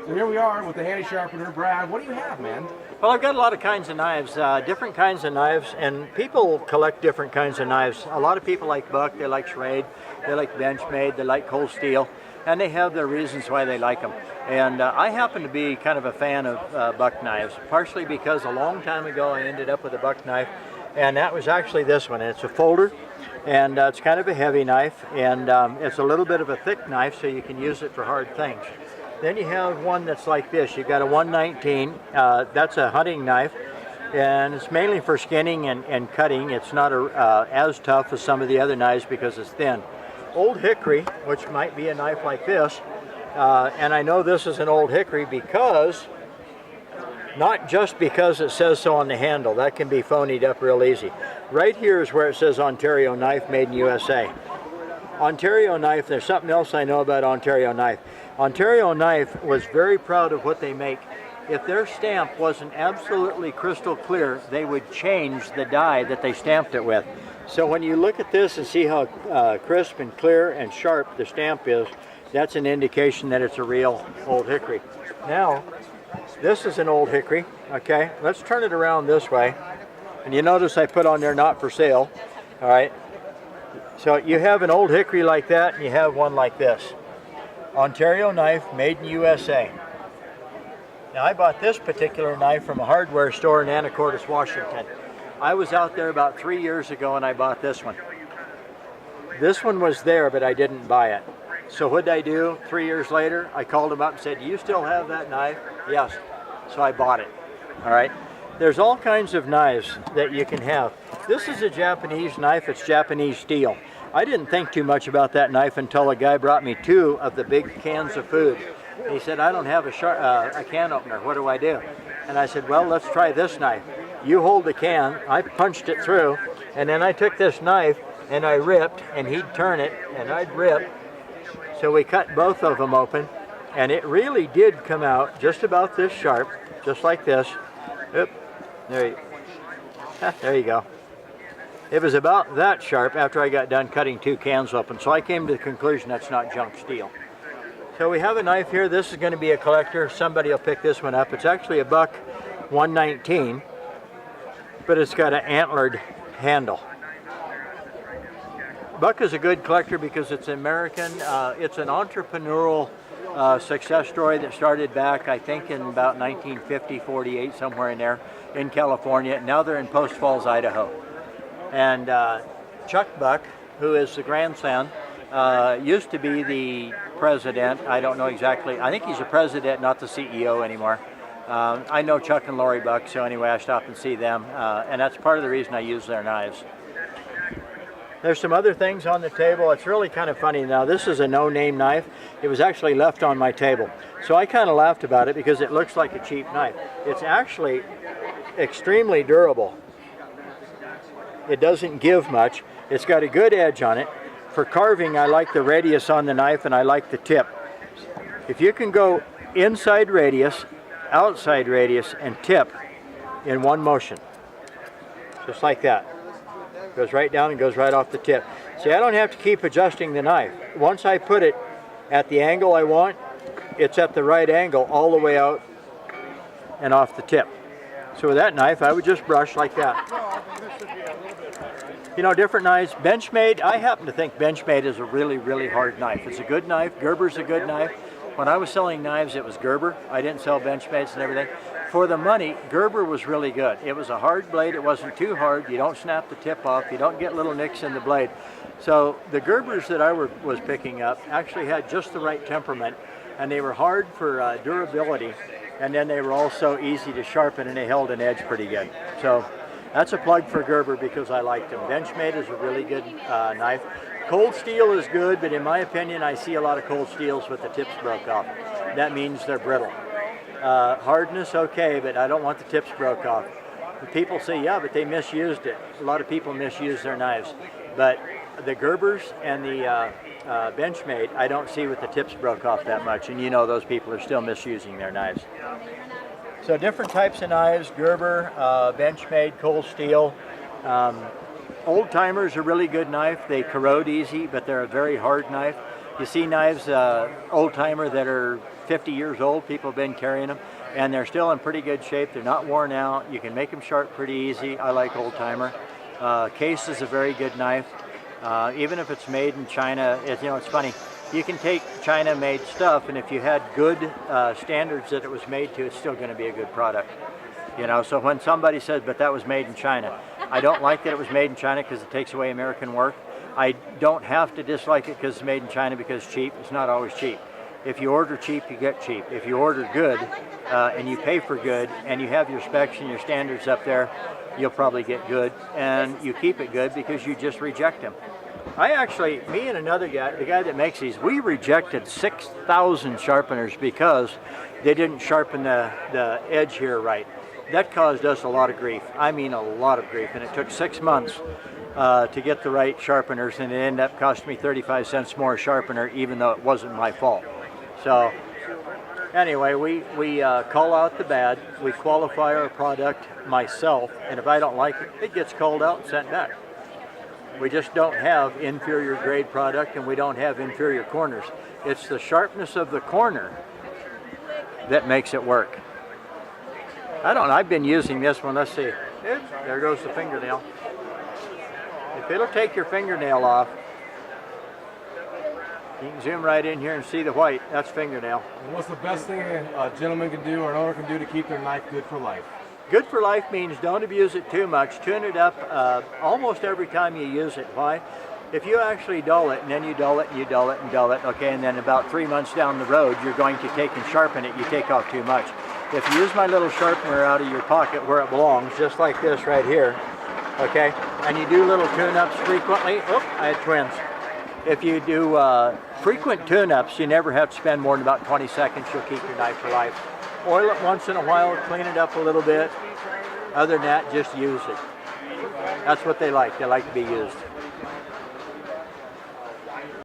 So here we are with the handy sharpener. Brad, what do you have, man? Well, I've got a lot of kinds of knives, different kinds of knives, and people collect different kinds of knives. A lot of people like buck, they like serrate, they like Benchmade, they like cold steel, and they have their reasons why they like them. And I happen to be kind of a fan of buck knives, partially because a long time ago I ended up with a buck knife, and that was actually this one. It's a folder, and it's kind of a heavy knife, and it's a little bit of a thick knife, so you can use it for hard things. Then you have one that's like this. You've got a 119. That's a hunting knife, and it's mainly for skinning and cutting. It's not as tough as some of the other knives because it's thin. Old hickory, which might be a knife like this, and I know this is an old hickory because, not just because it says so on the handle. That can be phonied up real easy. Right here is where it says Ontario Knife, made in USA. Ontario Knife, there's something else I know about Ontario Knife. Ontario Knife was very proud of what they make. If their stamp wasn't absolutely crystal clear, they would change the die that they stamped it with. So when you look at this and see how crisp and clear and sharp the stamp is, that's an indication that it's a real old hickory. Now, this is an old hickory, okay? Let's turn it around this way. And you notice I put on there not for sale, all right? So you have an old hickory like that, and you have one like this. Ontario Knife, made in USA. Now I bought this particular knife from a hardware store in Anacortes, Washington. I was out there about 3 years ago and I bought this one. This one was there, but I didn't buy it. So what did I do 3 years later? I called them up and said, "Do you still have that knife?" "Yes." So I bought it, all right? There's all kinds of knives that you can have. This is a Japanese knife, it's Japanese steel. I didn't think too much about that knife until a guy brought me 2 of the big cans of food. He said, "I don't have a can opener, what do I do?" And I said, "Well, let's try this knife. You hold the can," I punched it through, and then I took this knife and I ripped, and he'd turn it and I'd rip. So we cut both of them open, and it really did come out just about this sharp, just like this. Oop, there you go. It was about that sharp after I got done cutting 2 cans open, so I came to the conclusion that's not junk steel. So we have a knife here. This is going to be a collector. Somebody will pick this one up. It's actually a buck 119, but it's got an antlered handle. Buck is a good collector because it's American. It's an entrepreneurial success story that started back, I think, in about 1950, 48, somewhere in there, in California. Now they're in Post Falls, Idaho. And Chuck Buck, who is the grandson, used to be the president. I don't know exactly. I think he's the president, not the CEO anymore. I know Chuck and Lori Buck, so anyway, I stop and see them. And that's part of the reason I use their knives. There's some other things on the table. It's really kind of funny. Now, this is a no-name knife. It was actually left on my table. So I kind of laughed about it because it looks like a cheap knife. It's actually extremely durable. It doesn't give much. It's got a good edge on it. For carving, I like the radius on the knife and I like the tip. If you can go inside radius, outside radius, and tip in one motion, just like that. Goes right down and goes right off the tip. See, I don't have to keep adjusting the knife. Once I put it at the angle I want, it's at the right angle all the way out and off the tip. So with that knife, I would just brush like that. You know, different knives. Benchmade, I happen to think Benchmade is a really, really hard knife. It's a good knife. Gerber's a good knife. When I was selling knives, it was Gerber. I didn't sell Benchmades and everything. For the money, Gerber was really good. It was a hard blade. It wasn't too hard. You don't snap the tip off. You don't get little nicks in the blade. So the Gerbers that I was picking up actually had just the right temperament, and they were hard for durability, and then they were also easy to sharpen, and they held an edge pretty good. So that's a plug for Gerber because I liked them. Benchmade is a really good knife. Cold steel is good, but in my opinion, I see a lot of cold steels with the tips broke off. That means they're brittle. Hardness, okay, but I don't want the tips broke off. People say, yeah, but they misused it. A lot of people misuse their knives. But the Gerbers and the Benchmade, I don't see with the tips broke off that much. And you know those people are still misusing their knives. So different types of knives, Gerber, Benchmade, cold steel. Old Timer's a really good knife. They corrode easy, but they're a very hard knife. You see knives, Old Timer, that are 50 years old. People have been carrying them, and they're still in pretty good shape. They're not worn out. You can make them sharp pretty easy. I like Old Timer. Case is a very good knife. Even if it's made in China, it's funny. You can take China-made stuff, and if you had good standards that it was made to, it's still going to be a good product. So when somebody says, but that was made in China, I don't like that it was made in China because it takes away American work. I don't have to dislike it because it's made in China because it's cheap. It's not always cheap. If you order cheap, you get cheap. If you order good and you pay for good and you have your specs and your standards up there, you'll probably get good, and you keep it good because you just reject them. Me and another guy, the guy that makes these, we rejected 6,000 sharpeners because they didn't sharpen the edge here right. That caused us a lot of grief. I mean a lot of grief, and it took 6 months to get the right sharpeners, and it ended up costing me 35 cents more a sharpener, even though it wasn't my fault. So anyway, we call out the bad, we qualify our product myself, and if I don't like it, it gets called out and sent back. We just don't have inferior grade product, and we don't have inferior corners. It's the sharpness of the corner that makes it work. I don't know, I've been using this one, let's see. There goes the fingernail. If it'll take your fingernail off, you can zoom right in here and see the white. That's fingernail. And what's the best thing a gentleman can do or an owner can do to keep their knife good for life? Good for life means don't abuse it too much. Tune it up almost every time you use it. Why? If you actually dull it, and then you dull it, and you dull it, and dull it, okay, and then about 3 months down the road, you're going to take and sharpen it, you take off too much. If you use my little sharpener out of your pocket where it belongs, just like this right here, okay, and you do little tune-ups frequently, I had twins. If you do frequent tune-ups, you never have to spend more than about 20 seconds, you'll keep your knife for life. Oil it once in a while, clean it up a little bit. Other than that, just use it. That's what they like to be used.